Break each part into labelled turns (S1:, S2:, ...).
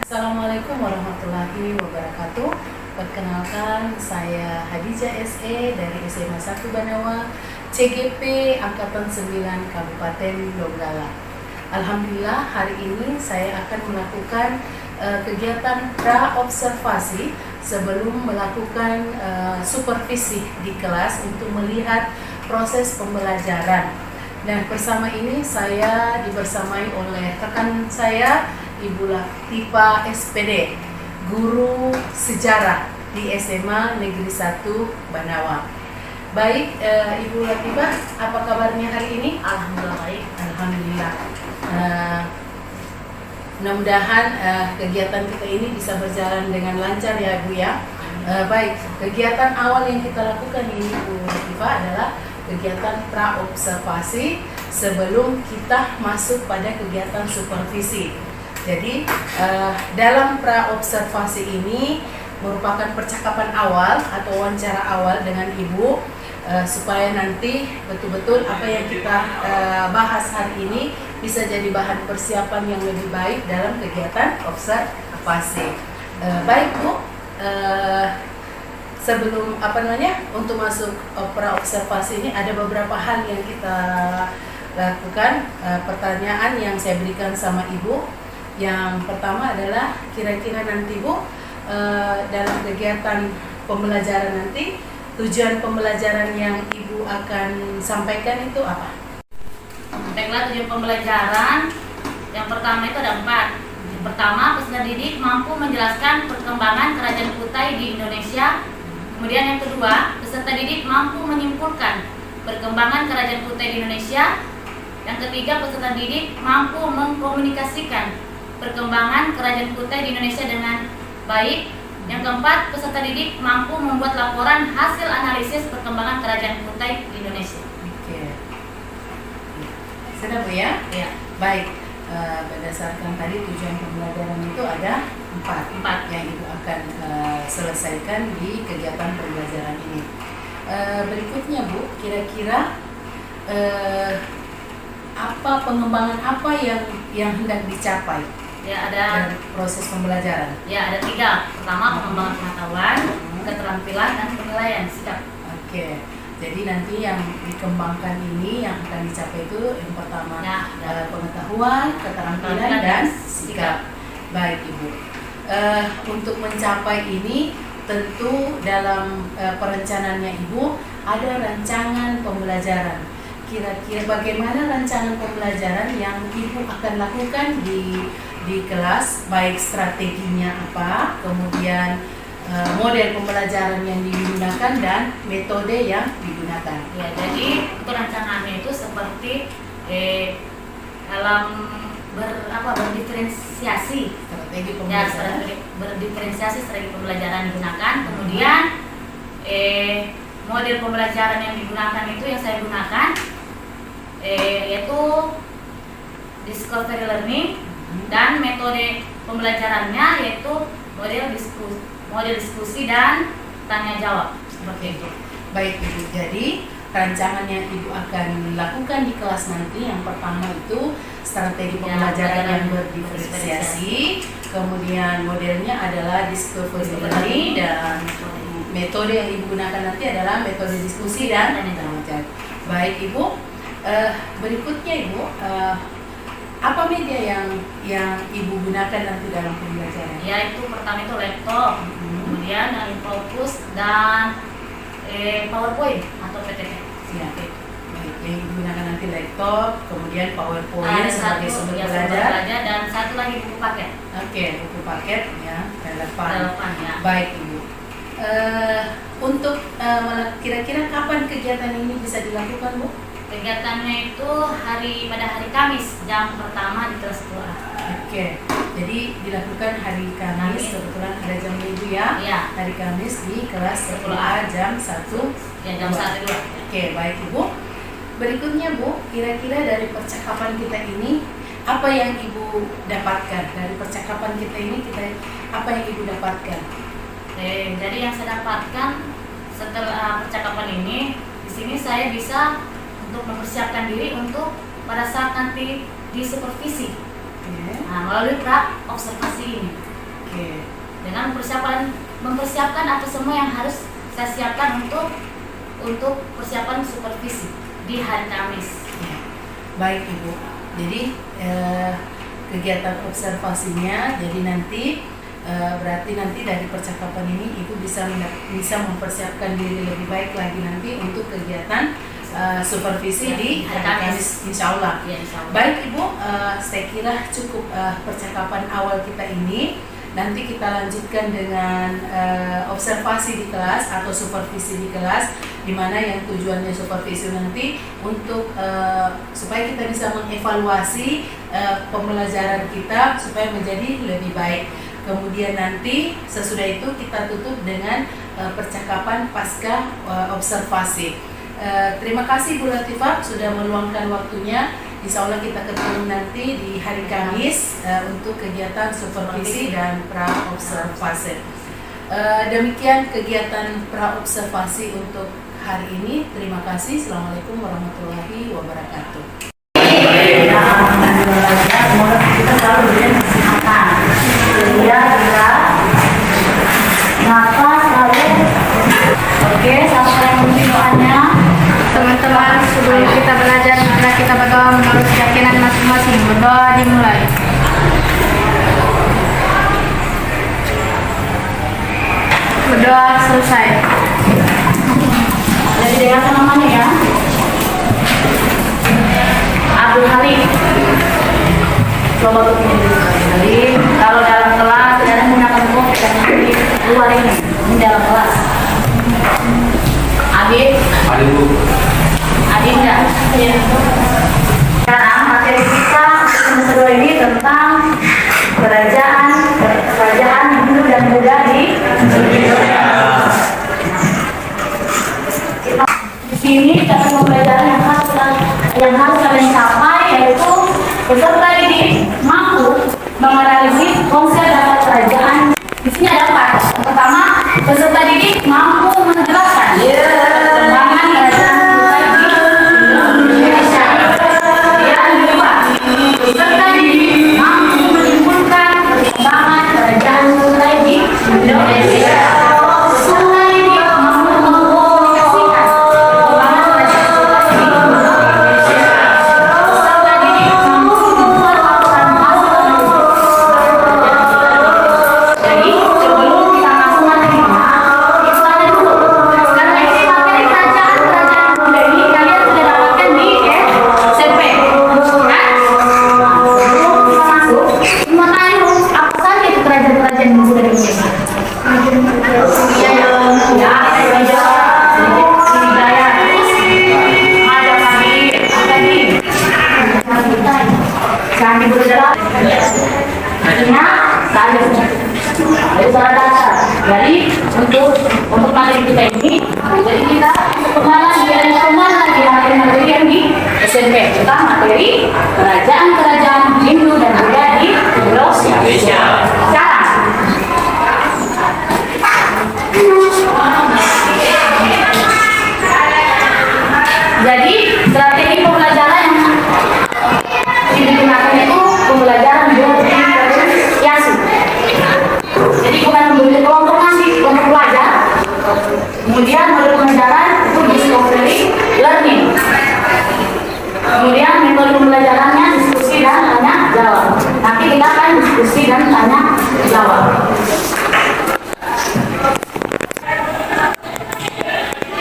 S1: Assalamualaikum warahmatullahi wabarakatuh. Perkenalkan, saya Hadijah SE dari SMA 1 Banawa, CGP Angkatan 9 Kabupaten Donggala. Alhamdulillah, hari ini saya akan melakukan kegiatan pra-observasi sebelum melakukan supervisi di kelas untuk melihat proses pembelajaran. Dan bersama ini saya dibersamai oleh rekan saya, Ibu Latifah SPD, guru sejarah di SMA Negeri 1 Banawa. Baik, Ibu Latifah, apa kabarnya hari ini?
S2: Alhamdulillah baik.
S1: Alhamdulillah. Mudah-mudahan kegiatan kita ini bisa berjalan dengan lancar ya Bu ya. Baik, kegiatan awal yang kita lakukan ini Bu Latifah adalah kegiatan pra-observasi sebelum kita masuk pada kegiatan supervisi. Jadi dalam pra-observasi ini merupakan percakapan awal atau wawancara awal dengan Ibu supaya nanti betul-betul apa yang kita bahas hari ini bisa jadi bahan persiapan yang lebih baik dalam kegiatan observasi. Baik Bu, sebelum untuk masuk pra-observasi ini ada beberapa hal yang kita lakukan. Pertanyaan yang saya berikan sama Ibu. Yang pertama adalah kira-kira nanti Bu dalam kegiatan pembelajaran nanti tujuan pembelajaran yang Ibu akan sampaikan itu apa?
S2: Baiklah, tujuan pembelajaran yang pertama itu ada 4. Yang pertama, peserta didik mampu menjelaskan perkembangan Kerajaan Kutai di Indonesia. Kemudian yang kedua, peserta didik mampu menyimpulkan perkembangan Kerajaan Kutai di Indonesia. Yang ketiga, peserta didik mampu mengkomunikasikan perkembangan Kerajaan Kutai di Indonesia dengan baik. Yang keempat, peserta didik mampu membuat laporan hasil analisis perkembangan Kerajaan Kutai di Indonesia.
S1: Oke. Sudah Bu ya?
S2: Ya.
S1: Baik. Berdasarkan tadi tujuan pembelajaran itu ada 4 yang Ibu akan selesaikan di kegiatan pembelajaran ini. Berikutnya Bu, kira-kira pengembangan apa yang hendak dicapai?
S2: Ya, ada
S1: proses pembelajaran.
S2: Ya, ada 3. Pertama, pengembangan pengetahuan, keterampilan, dan penilaian sikap.
S1: Oke. Jadi nanti yang dikembangkan ini yang akan dicapai itu yang pertama pengetahuan, keterampilan, dan sikap. Baik Ibu. Untuk mencapai ini tentu dalam perencanaannya Ibu ada rancangan pembelajaran. Kira-kira bagaimana rancangan pembelajaran yang Ibu akan lakukan di kelas, baik strateginya apa, kemudian model pembelajaran yang digunakan dan metode yang digunakan.
S2: Ya, jadi untuk rancangannya itu seperti dalam berdiferensiasi.
S1: Strategi
S2: Ya,
S1: pembelajaran.
S2: berdiferensiasi strategi pembelajaran digunakan. Kemudian model pembelajaran yang digunakan itu yang saya gunakan yaitu discovery learning, dan metode pembelajarannya yaitu model diskusi dan tanya jawab, seperti itu.
S1: Baik Ibu, jadi rancangan yang Ibu akan lakukan di kelas nanti yang pertama itu strategi pembelajaran yang berdiferensiasi, kemudian modelnya adalah discovery learning, dan metode yang Ibu gunakan nanti adalah metode diskusi dan tanya jawab. Baik Ibu, berikutnya Ibu, apa media yang Ibu gunakan nanti dalam pembelajaran?
S2: Ya, itu pertama itu laptop, kemudian Infocus dan PowerPoint atau PPT.
S1: Siap. Baik, yang digunakan nanti laptop, kemudian PowerPoint sebagai sumber belajar,
S2: dan satu lagi buku paket.
S1: Oke, buku paket ya,
S2: Relevan ya.
S1: Baik Ibu. Untuk kira-kira kapan kegiatan ini bisa dilakukan Bu?
S2: Kegiatannya itu pada hari Kamis, jam pertama di kelas 2A.
S1: Oke, jadi dilakukan hari Kamis, kebetulan ada jam Ibu ya.
S2: Iya.
S1: Hari Kamis di kelas 10A jam 1.
S2: Ya, jam 1-2.
S1: Oke, baik Ibu. Berikutnya Bu, kira-kira dari percakapan kita ini apa yang Ibu dapatkan? Dari percakapan kita ini apa yang Ibu dapatkan?
S2: Jadi yang saya dapatkan setelah percakapan ini, di sini saya bisa untuk mempersiapkan diri untuk pada saat nanti di supervisi. Nah, melalui pra observasi ini.
S1: Oke.
S2: Dengan mempersiapkan apa semua yang harus saya siapkan untuk persiapan supervisi di hari Kamis.
S1: Ya. Baik Ibu. Jadi kegiatan observasinya, jadi nanti berarti nanti dari percakapan ini Ibu bisa mempersiapkan diri lebih baik lagi nanti untuk kegiatan supervisi
S2: ya,
S1: di hari Kamis, insya Allah.
S2: Ya, insya Allah.
S1: Baik Ibu, saya kira cukup percakapan awal kita ini. Nanti kita lanjutkan dengan observasi di kelas atau supervisi di kelas, di mana yang tujuannya supervisi nanti untuk supaya kita bisa mengevaluasi pembelajaran kita supaya menjadi lebih baik. Kemudian nanti sesudah itu kita tutup dengan percakapan pasca observasi. Terima kasih Bu Latifah sudah meluangkan waktunya. Insya Allah kita ketemu nanti di hari Kamis untuk kegiatan supervisi dan pra-observasi. Demikian kegiatan pra-observasi untuk hari ini. Terima kasih. Assalamualaikum warahmatullahi wabarakatuh.
S2: Semoga kita selalu diberi kesehatan. Nafas selalu. Oke, sampai yang penting doanya.
S3: Teman-teman, sebelum kita belajar, mari kita berdoa menurut keyakinan masing-masing. Berdoa dimulai. Berdoa selesai.
S2: Jadi dengan namanya ya, Abdul Halim. Coba Halim. Kalau dalam kelas tidak menggunakan buku, kita nanti keluar ini dalam kelas. Adit. Adinda. Sekarang materi kita untuk semester ini tentang kerajaan Hindu dan Buddha di Indonesia. Di sini kita pembelajaran yang harus kalian capai, yaitu peserta didik mampu menganalisis konsep dan kerajaan. Di sini ada 4. Yang pertama, peserta didik mampu menjelaskan perkembangan kerajaan Indonesia. Yang kedua, peserta didik mampu menyimpulkan perkembangan kerajaan di Indonesia. Peserta didik mampu mengkomunikasikan perkembangan kerajaan di Indonesia. Peserta didik mampu membuat laporan hasil. Jadi sebelum kita masuk materinya, itu ada dulu. Karena ini materi kerajaan Buddha ini kalian sudah dapatkan di SMP, kan? Sebelum kita masuk, mau tanya dulu, apa saja itu kerajaan Buddha di Indonesia? Ya, Sriwijaya, Majapahit, apa nih? Candi Borobudur. Itu salah dasar. Jadi untuk materi kita ini, jadi kita pengenalan materi yang di SMP tentang materi kerajaan Hindu dan Buddha di Indonesia. Sekarang, jadi strategi pembelajaran yang digunakan itu pembelajaran Yasu. Jadi bukan membentuk kelompok nanti, kelompok belajar. Kemudian metode pembelajaran itu discovery learning. Kemudian metode pembelajarannya diskusi dan tanya jawab. Nanti kita akan diskusi dan tanya jawab.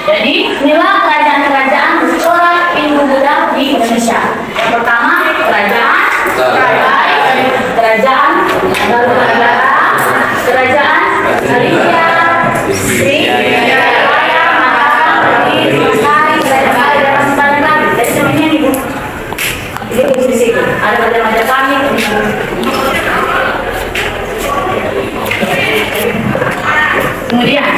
S2: Jadi inilah kerajaan historik Hindu-Buddha di Indonesia. Pertama kerajaan Galuh-Negara, kerajaan Sriwijaya, Mataram, Singosari, Sriwijaya, dan Sumbawa lagi. Jadi semuanya nih Bu. Jadi di situ ada kerajaan kami. Kemudian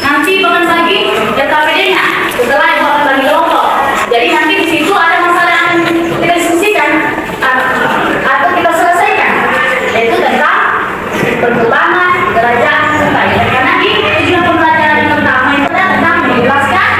S2: nanti bahkan bagi KPD-nya setelah bahkan bagi kelompok. Jadi nanti di situ ada masalah yang akan kita diskusikan atau kita selesaikan, yaitu tentang perkembangan kerajaan Buddha. Karena di tujuan pembelajaran yang pertama itu tentang menjelaskan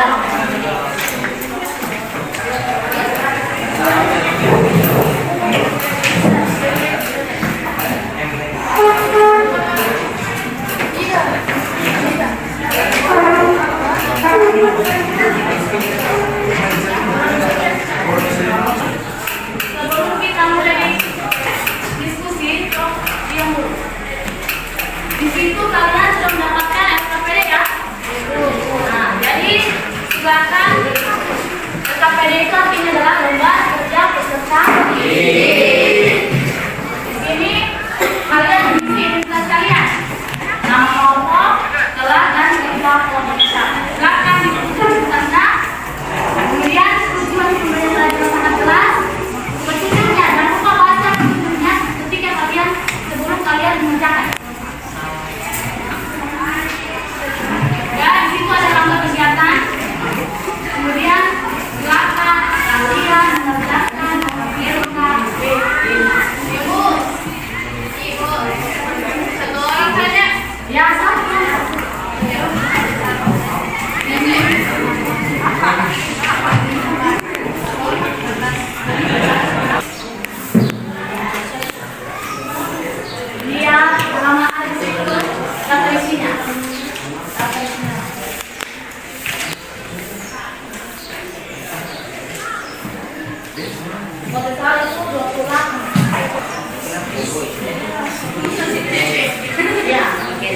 S2: Sebelum kita mulai diskusi, diam dulu. Di situ kalian sudah mendapatkan SKPD ya? Nah, jadi silakan. SKPD itu artinya adalah lembar kerja peserta didik. Di sini kalian mengisi identitas kalian, nama kelompok, kelas dan jumlah kelompoknya. Silakan dibuka identitasnya. Kemudian tujuan pemberian pelajaran sangat jelas. Petunjuknya, jangan lupa baca petunjuknya ketika kalian sebelum kalian mengerjakan. Ya, di situ ada gambar kegiatan. Kemudian silakan kalian mengerjakan Ibu, satu orang saja. Ya, satu. Dia nama ada situ kata isinya. Kalau salah itu 28. Ya, oke.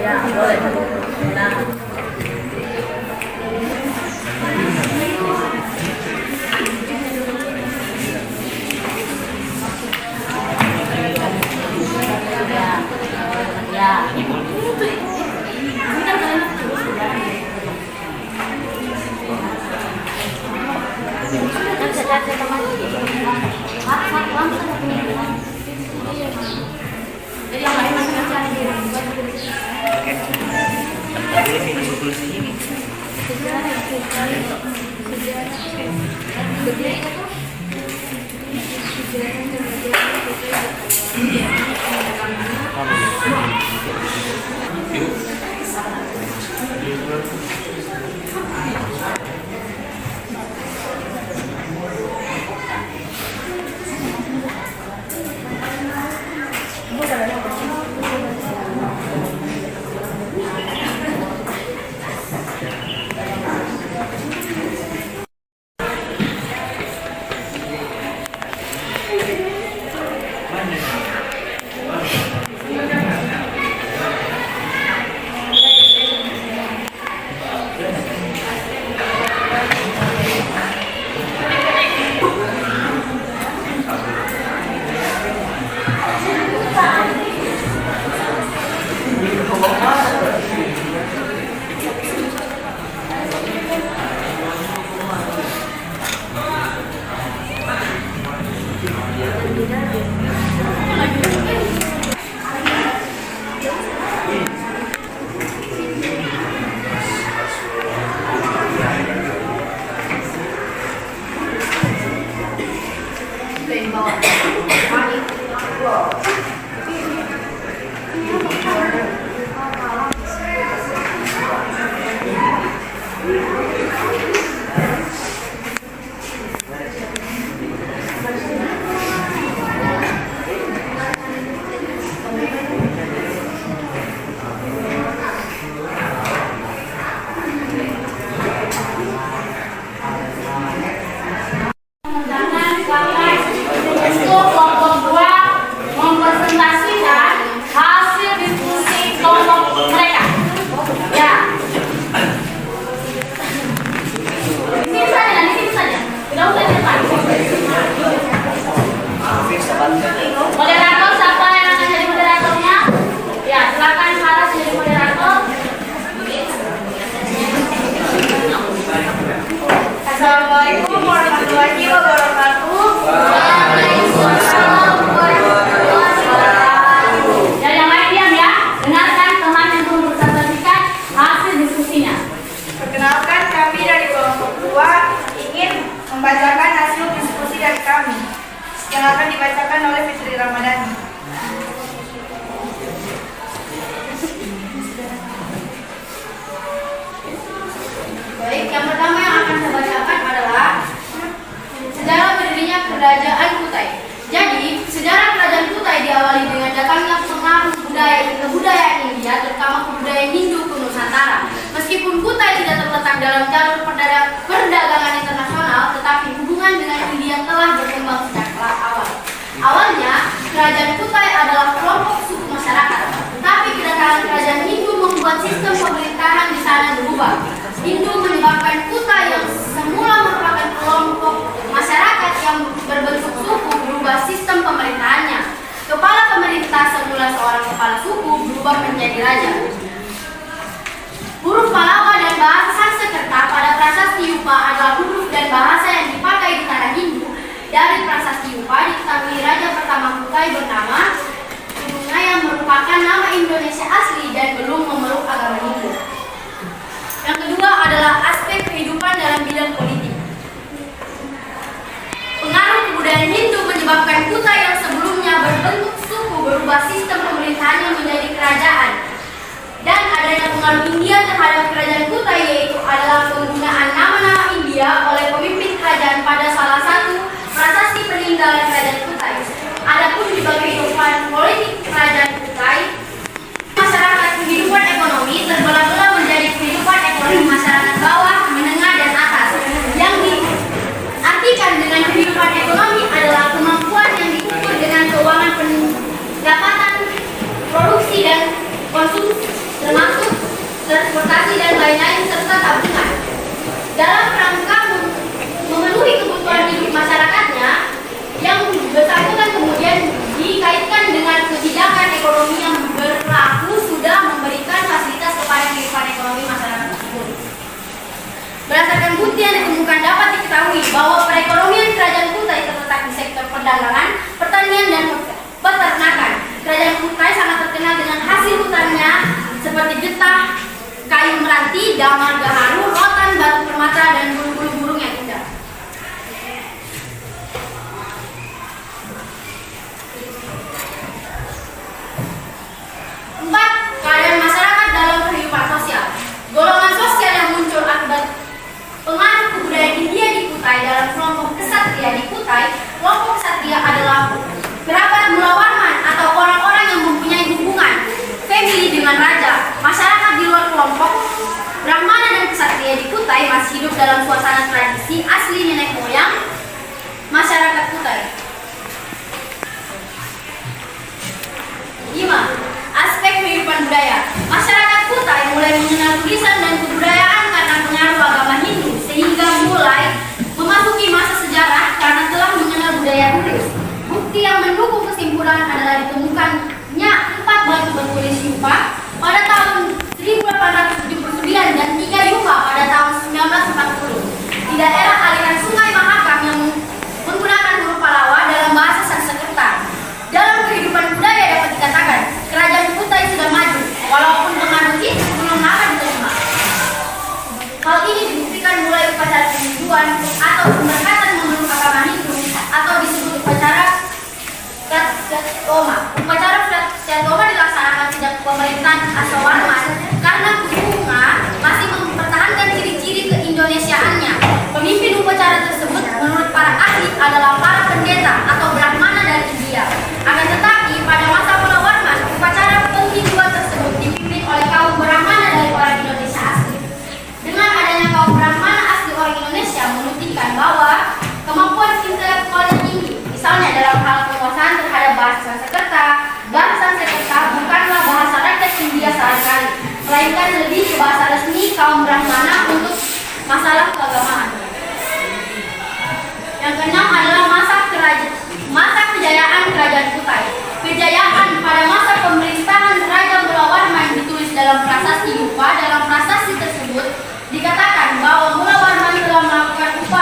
S2: Ya, boleh. Nah. Jadi yang lain masih cari diri.
S3: Assalamualaikum warahmatullahi wabarakatuh.
S2: Waalaikumsalam warahmatullahi wabarakatuh. Dan yang lain diam ya. Dengarkan teman yang belum bersertifikat hasil diskusinya.
S3: Perkenalkan, kami dari kelompok 2 ingin membacakan hasil diskusi dari kami yang akan dibacakan oleh Fitri Ramadhani.
S4: Baik, yang pertama yang akan saya bacakan adalah sejarah berdirinya Kerajaan Kutai. Jadi, sejarah Kerajaan Kutai diawali dengan datangnya pengaruh kebudayaan India, terutama kebudayaan Hindu ke Nusantara. Meskipun Kutai tidak terletak dalam jalur perdagangan internasional, tetapi hubungan dengan India telah berkembang sejak awal. Awalnya, Kerajaan Kutai adalah kelompok suku masyarakat, tetapi kedatangan Kerajaan Hindu membuat sistem pemerintahan di sana berubah. Hindu menyebabkan Kutai yang semula merupakan kelompok masyarakat yang berbentuk suku berubah sistem pemerintahannya. Kepala pemerintah semula seorang kepala suku berubah menjadi raja. Huruf Pallava dan bahasa Sanskerta pada prasasti Yupa adalah huruf dan bahasa yang dipakai di tanah Hindu. Dari prasasti Yupa diketahui raja pertama Kutai bernama Sukunga yang merupakan nama Indonesia asli dan belum memeluk agama Hindu. Yang kedua adalah aspek kehidupan dalam bidang politik. Pengaruh kebudayaan Hindu menyebabkan Kutai yang sebelumnya berbentuk suku berubah sistem pemerintahannya menjadi kerajaan. Dan adanya pengaruh India terhadap kerajaan Kutai yaitu adalah penggunaan nama-nama India oleh pemimpin kerajaan pada salah satu prasasti peninggalan kerajaan Kutai. Adapun di bagi kehidupan politik kerajaan Kutai, masyarakat kehidupan ekonomi terbelah-belah menjadi kehidupan ekonomi masyarakat bawah, menengah, dan atas. Yang diartikan dengan kehidupan ekonomi adalah kemampuan yang diukur dengan keuangan pendapatan, produksi dan konsumsi, termasuk transportasi dan lain-lain serta tabungan. Dalam rangka memenuhi kebutuhan hidup masyarakatnya, yang bersangkutan kemudian dikaitkan dengan kebijakan ekonomi yang berlaku sudah memberikan fasilitas kepada kehidupan ekonomi masyarakat tersebut. Berdasarkan bukti yang ditemukan dapat diketahui bahwa perekonomian kerajaan Kutai terletak di sektor perdagangan, pertanian, dan peternakan. Kerajaan Kutai sangat terkenal dengan hasil hutannya seperti getah, kayu meranti, damar gaharu, rotan, batu permata, dan bulu-bulu burung yang indah. Empat, keadaan masyarakat dalam kehidupan sosial. Golongan sosial yang muncul akibat pengaruh kebudayaan India di Kutai dalam kelompok kesatria di Kutai. Kelompok kesatria adalah kerabat Mulawarman atau orang-orang yang mempunyai hubungan family dengan raja. Masyarakat di luar kelompok Brahmana dan kesatria di Kutai masih hidup dalam suasana tradisi asli nenek moyang masyarakat Kutai. 5. Aspek kehidupan budaya. Masyarakat Kutai mulai mengenal tulisan dan kebudayaan karena pengaruh agama Hindu, sehingga mulai memasuki masa sejarah karena telah mengenal budaya tulis. Bukti yang mendukung kesimpulan adalah ditemukannya 4 batu bertulis Yupa pada tahun 1879 dan 3 Yupa pada tahun 1940 di daerah aliran Sungai Mahakam yang menggunakan huruf Pallava dalam bahasa Sanskerta. Dalam kehidupan budaya dapat dikatakan kerajaan Kutai sudah maju, walaupun pengaruh Hindu belum dapat diterima. Hal ini dibuktikan mulai upacara penyembuhan atau pemberkatan menurut agama Hindu atau disebut upacara Pratyatoma. Upacara Pratyatoma dilaksanakan sejak pemerintahan Asowarman karena Kusunga masih mempertahankan ciri-ciri keindonesiaannya. Pemimpin upacara tersebut menurut para ahli adalah para pendeta atau Brahmana dari India. Akan tetapi pada masa Mulawarman, upacara penghinduan tersebut dipimpin oleh kaum Brahmana dari orang Indonesia asli. Dengan adanya kaum Brahmana asli orang Indonesia membuktikan bahwa kemampuan intelektualnya tinggi. Misalnya dalam hal penguasaan terhadap bahasa Sanskerta. Bahasa Sanskerta bukanlah bahasa rakyat India sehari-hari, melainkan lebih ke bahasa resmi kaum Brahmana untuk masalah keagamaan. Yang keenam adalah masa kejayaan kerajaan Kutai. Kejayaan pada masa pemerintahan Raja Mulawarman ditulis dalam prasasti Yupa. Dalam prasasti tersebut dikatakan bahwa Mulawarman telah melakukan upaya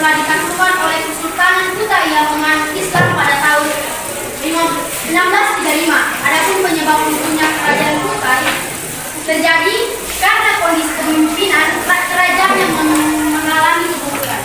S4: telah ditentukan oleh Kesultanan Kutai yang menganut Islam pada tahun 1635. Adapun penyebab runtuhnya kerajaan Kutai terjadi karena kondisi kepemimpinan kerajaan yang mengalami kemunduran.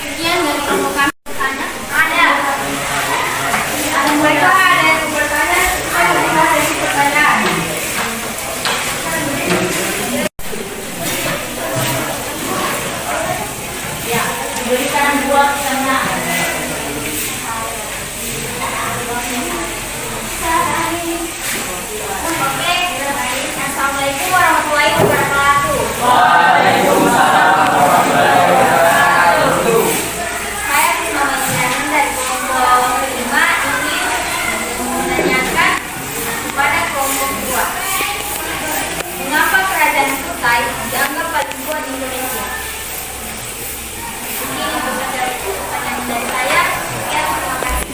S4: Sekian dari kelompok kami. Tanya? Ada.
S3: Baiklah, ada yang mau bertanya, kita buka sesi pertanyaan.
S2: Ya, diberikan 2 pertanyaan.
S4: Oke, Assalamualaikum warahmatullahi wabarakatuh. Saya Krisma Wasianan dari kelompok 5 ingin menanyakan kepada kelompok 2. Mengapa kerajaan Kutai dianggap paling kuat di Indonesia? Ini bukan dari pertanyaan dari saya. Sekian, terima kasih.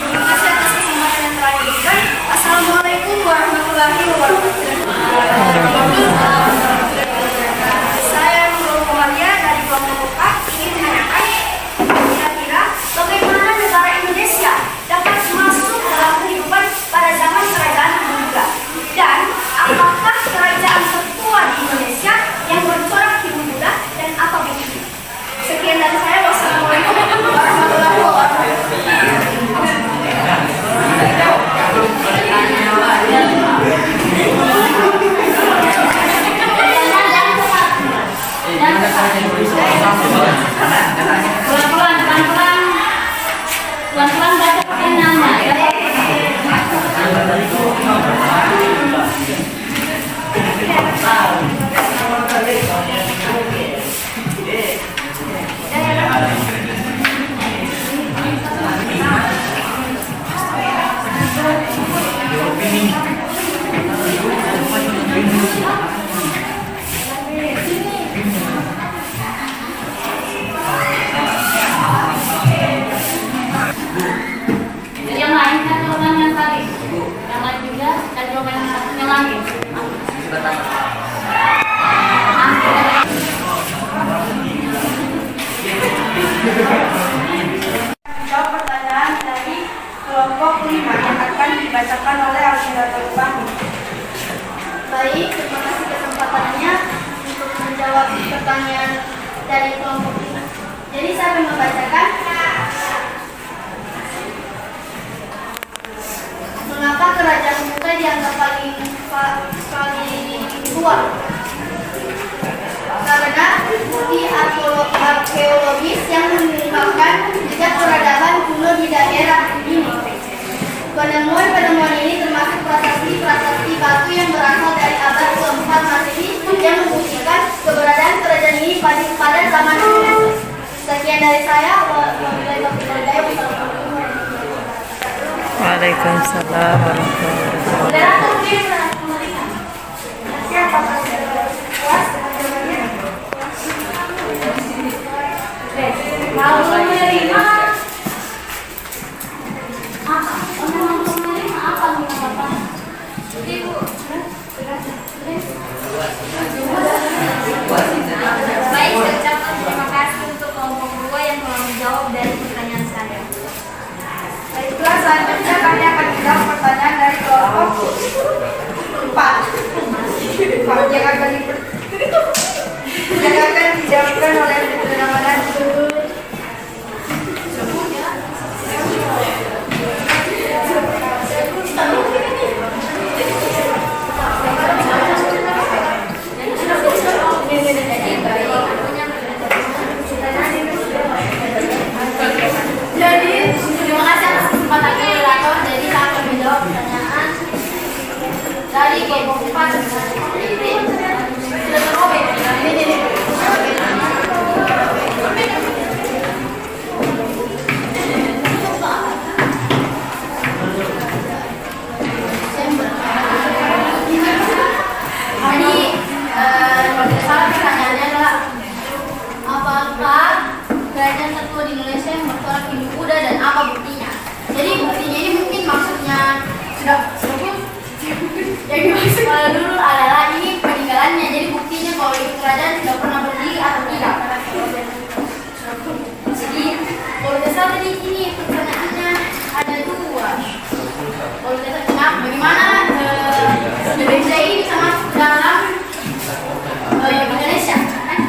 S3: Terima kasih atas kesempatan yang telah diberikan. Assalamualaikum warahmatullahi wabarakatuh. Saya Nurul Komaria dari kelompok 4 ingin menanyakan kira-kira bagaimana negara Indonesia dapat masuk dalam kehidupan pada zaman kerajaan Hindia, dan apakah kerajaan tertua di Indonesia yang bercorak Hindu Buddha dan apa bentuknya? Sekian dari saya. Wassalamualaikum warahmatullahi wabarakatuh.
S2: Pelan-pelan baca pertanyaannya ya. Yang lain kan jawaban yang tadi. Yang lain juga kan jawaban yang satunya lagi.
S3: Jawab pertanyaan dari kelompok 5 yang akan dibacakan oleh Alvira Bani.
S4: Baik, terima kasih kesempatannya untuk menjawab pertanyaan dari kelompok 5. Jadi saya akan membacakan. Mengapa kerajaan Kutai dianggap paling kuat? Karena bukti arkeologis yang mengungkapkan jejak peradaban kuno di daerah ini. Penemuan ini termasuk prasasti batu yang berasal dari abad ke-4 Masehi yang membuktikan keberadaan kerajaan ini pada zaman dulu. Sekian dari saya. Wabillahi taufiq wal hidayah. Wassalamualaikum warahmatullahi wabarakatuh.
S5: Waalaikumsalam warahmatullahi wabarakatuh.
S4: Moderator, please, kembalikan.
S3: Siapa puas dengan jawabannya?
S2: Kalau menerima apa? Kalau menerima apa apa?
S4: Ibu.
S3: Baik, saya ucapkan terima kasih untuk kelompok 2 yang telah menjawab dari pertanyaan saya. Baiklah, selanjutnya kami akan menjawab pertanyaan dari kelompok 4 yang akan dijawabkan oleh Ibu Ramadan.
S4: Jadi, terima kasih atas kesempatannya moderator. Jadi saya akan menjawab pertanyaan dari kelompok 4. Sudah terobek. Yang dimaksud kalau dulu adalah ini peninggalannya. Jadi buktinya kalau itu kerajaan tidak pernah berdiri atau tidak. Jadi kalau dasar tadi ini pertanyaannya ada dua. Kalau dasar kenapa? Bagaimana Indonesia ini bisa masuk dalam Indonesia? Kan?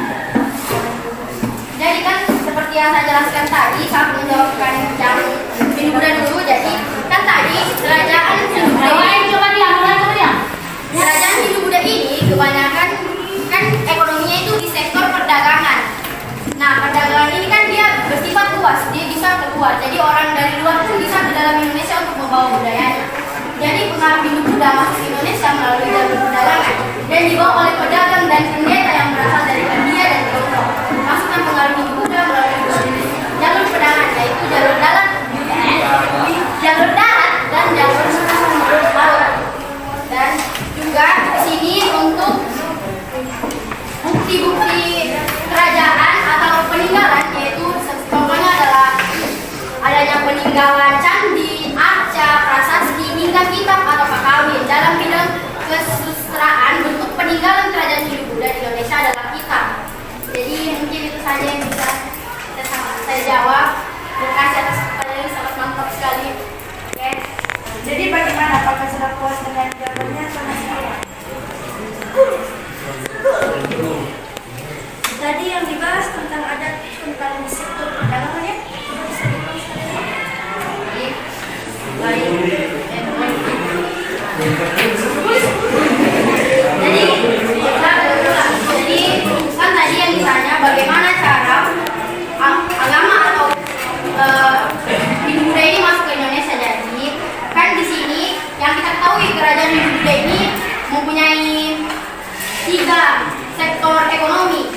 S4: Jadi kan seperti yang saya jelaskan tadi saat menjawabkan yang Hindu Buddha dulu. Jadi kan tadi kerajaan Hindu Buddha kerajaan Hindu Buddha ini kebanyakan kan ekonominya itu di sektor perdagangan. Nah, perdagangan ini kan dia bersifat luas, dia bisa keluar. Jadi orang dari luar pun bisa ke dalam Indonesia untuk membawa budayanya. Jadi pengaruh Hindu Buddha masuk ke Indonesia melalui jalur perdagangan dan dibawa oleh pedagang dan pendeta yang berasal dari India dan Tiongkok. Masukkan pengaruh Hindu Buddha melalui jalur perdagangan, yaitu jalur darat dan jalur laut. Dan juga di sini untuk bukti-bukti kerajaan atau peninggalan, yaitu contohnya adalah adanya peninggalan candi, arca, prasasti, hingga kitab atau pakawin. Dalam bidang kesusastraan, bentuk peninggalan kerajaan Hindu Buddha di Indonesia adalah kitab. Jadi mungkin itu saja yang bisa saya jawab. Terima kasih atas pertanyaan, sangat mantap sekali. Oke.
S3: Jadi bagaimana? Apakah sudah puas dengan jawabannya atau masih kurang? Tadi yang dibahas tentang adat tentang sektor perdagangan ya? Bisa dijelaskan?
S4: Jadi kan tadi yang ditanya bagaimana cara agama atau Hindu Buddha ini masuk ke Indonesia. Jadi kan di sini yang kita ketahui kerajaan Hindu Buddha ini mempunyai 3 sektor ekonomi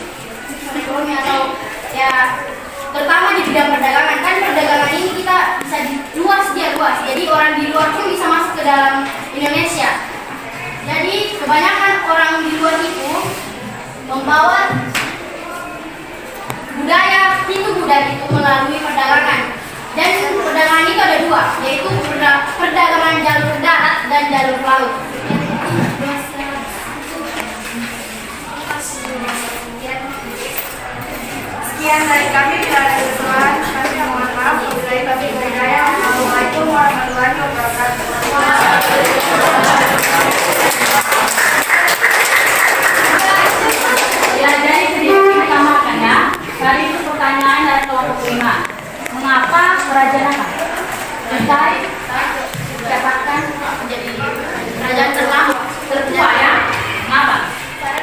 S4: atau ya terutama di bidang perdagangan. Kan perdagangan ini kita bisa luas, jadi orang di luar pun bisa masuk ke dalam Indonesia. Jadi kebanyakan orang di luar itu membawa budaya Hindu Buddha itu melalui perdagangan. Dan perdagangan itu ada 2, yaitu perdagangan jalur darat dan jalur laut.
S3: Sekian dari kami, bila ada kesalahan kami mohon maaf. Wabillahi taufiq wal hidayah. Assalamualaikum warahmatullahi wabarakatuh.
S2: Ya, jadi sedikit ditambahkan ya. Tadi itu pertanyaan dari kelompok 5. Mengapa kerajaan apa? Kutai dikatakan menjadi
S4: Kerajaan
S2: tertua ya? Mengapa?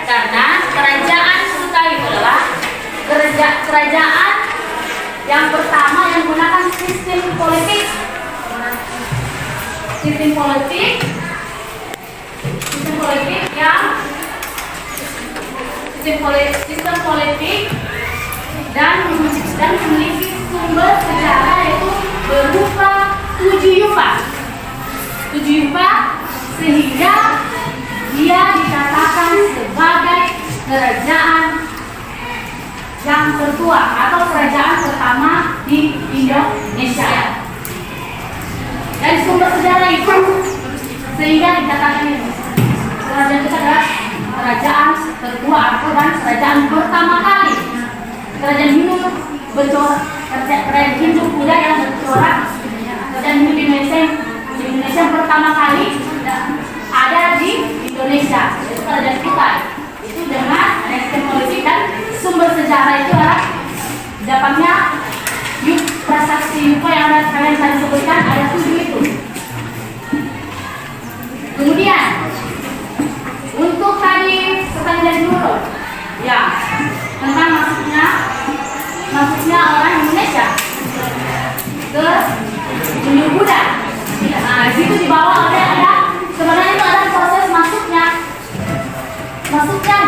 S2: Karena kerajaan Kutai itu adalah kerajaan yang pertama yang menggunakan sistem politik dan memiliki sumber sejarah yaitu berupa 7 yupa sehingga dia dikatakan sebagai kerajaan yang tertua atau kerajaan pertama di Indonesia. Dan sumber sejarah itu sehingga dikatakan ini kerajaan kita adalah kerajaan tertua dan kerajaan pertama kali. Kerajaan Hindu kerajaan Hindu Buddha yang bercorak, kerajaan Hindu di Indonesia pertama kali ada di Indonesia, itu kerajaan Kutai. Itu dengan sistem politik dan sumber sejarah itu adalah dapatnya prasasti Yupa yang ada kalian tadi sebutkan, ada 7 itu. Kemudian untuk tadi pertanyaan dulu ya tentang masuknya orang Indonesia ke Hindu Buddha. Nah, di situ dibawa ada sebenarnya itu ada proses masuknya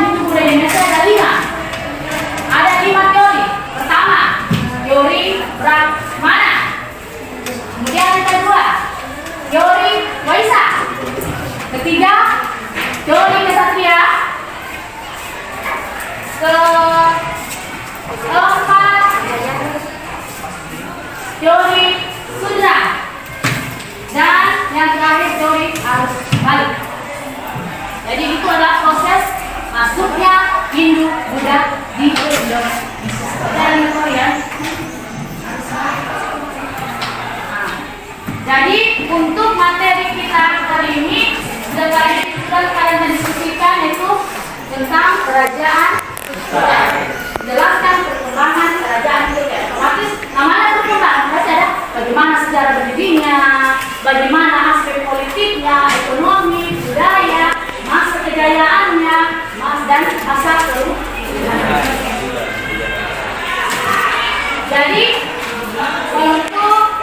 S2: Hindu Buddha Indonesia ada 5 teori. Pertama, teori Brahmana. Kemudian yang kedua, teori Waisa. Ketiga, teori Ksatria. Keempat, teori Sudra. Dan yang terakhir teori arus balik. tentang kerajaan menjelaskan perkembangan kerajaan Kutai. Otomatis namanya perkembangan pasti ada bagaimana sejarah berdirinya, bagaimana aspek politiknya, ekonomi, budaya, masa kejayaannya, dan masa kerugian. Jadi untuk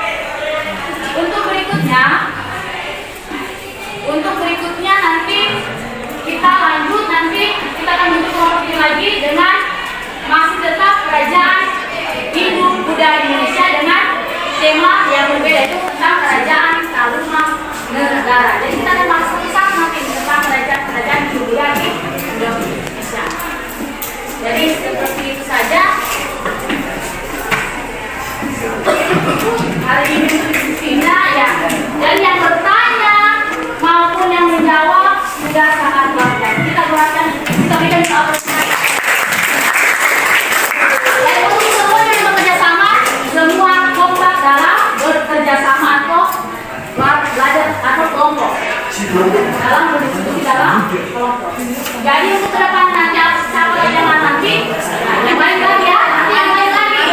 S2: berikutnya nanti kita lanjut, nanti kita akan bentuk kelompok lagi dengan masih tetap kerajaan Hindu Buddha Indonesia dengan tema yang berbeda, itu tentang kerajaan Karuna Negara. Jadi kita akan bahas satu-satu nanti tentang kerajaan Hindu Buddha di Indonesia. Jadi seperti itu saja hari ini diskusinya ya. Dan yang bertanya maupun yang menjawab sudah sangat banyak. Kita berikan soal pertanyaan. Dan untuk semua yang bekerja sama, semua kompak dalam bekerja sama atau belajar atau kelompok dalam berdiskusi dalam kelompok. Jadi untuk ke depan nanti siapa yang nanti yang lain lagi ya, nanti yang lain lagi.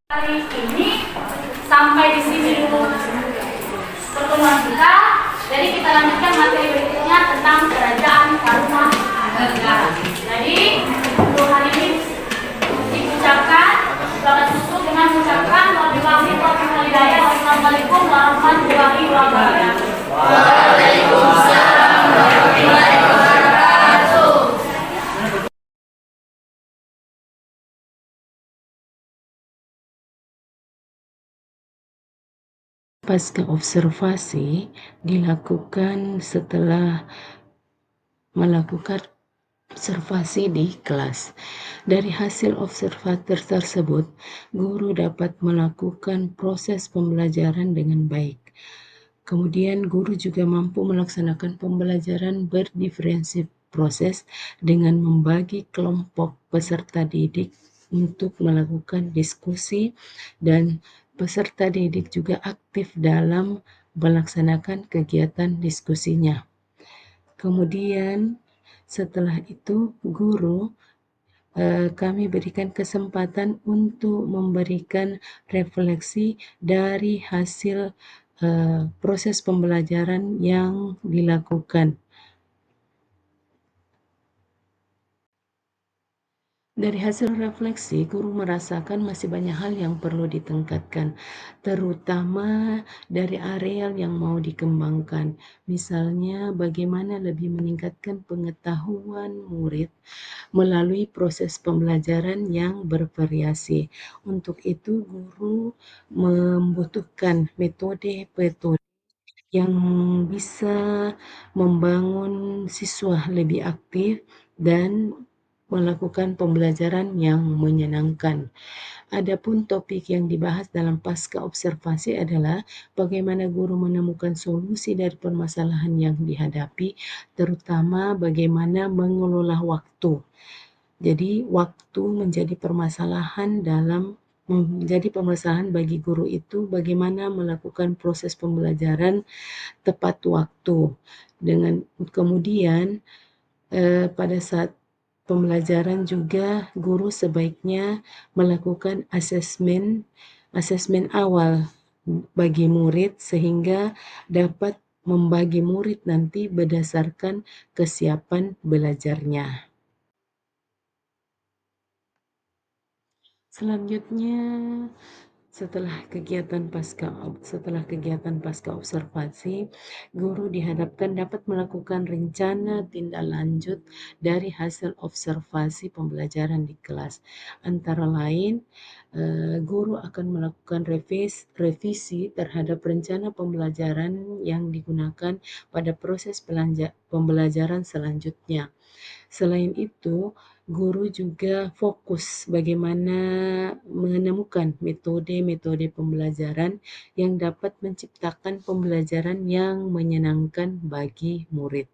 S2: Hari ini sampai di sini dulu pertemuan kita. Jadi kita lanjutkan materi berikutnya tentang kerajaan Karuna Negara. Jadi untuk hari ini diucapkan selamat tutup dengan mengucapkan wabillahi taufiq wal hidayah. Wassalamualaikum warahmatullahi wabarakatuh. Waalaikumsalam warahmatullahi wabarakatuh.
S5: Pasca observasi dilakukan setelah melakukan observasi di kelas. Dari hasil observasi tersebut, guru dapat melakukan proses pembelajaran dengan baik. Kemudian guru juga mampu melaksanakan pembelajaran berdiferensi proses dengan membagi kelompok peserta didik untuk melakukan diskusi, dan peserta didik juga aktif dalam melaksanakan kegiatan diskusinya. Kemudian setelah itu kami berikan kesempatan untuk memberikan refleksi dari hasil proses pembelajaran yang dilakukan. Dari hasil refleksi, guru merasakan masih banyak hal yang perlu ditingkatkan, terutama dari areal yang mau dikembangkan. Misalnya, bagaimana lebih meningkatkan pengetahuan murid melalui proses pembelajaran yang bervariasi. Untuk itu, guru membutuhkan metode-metode yang bisa membangun siswa lebih aktif dan melakukan pembelajaran yang menyenangkan. Adapun topik yang dibahas dalam pasca observasi adalah bagaimana guru menemukan solusi dari permasalahan yang dihadapi, terutama bagaimana mengelola waktu. Jadi waktu menjadi permasalahan bagi guru itu, bagaimana melakukan proses pembelajaran tepat waktu. Dengan kemudian pada saat pembelajaran juga guru sebaiknya melakukan asesmen awal bagi murid sehingga dapat membagi murid nanti berdasarkan kesiapan belajarnya. Selanjutnya, setelah kegiatan pasca observasi, guru diharapkan dapat melakukan rencana tindak lanjut dari hasil observasi pembelajaran di kelas. Antara lain, guru akan melakukan revisi terhadap rencana pembelajaran yang digunakan pada proses pembelajaran selanjutnya. Selain itu, guru juga fokus bagaimana menemukan metode-metode pembelajaran yang dapat menciptakan pembelajaran yang menyenangkan bagi murid.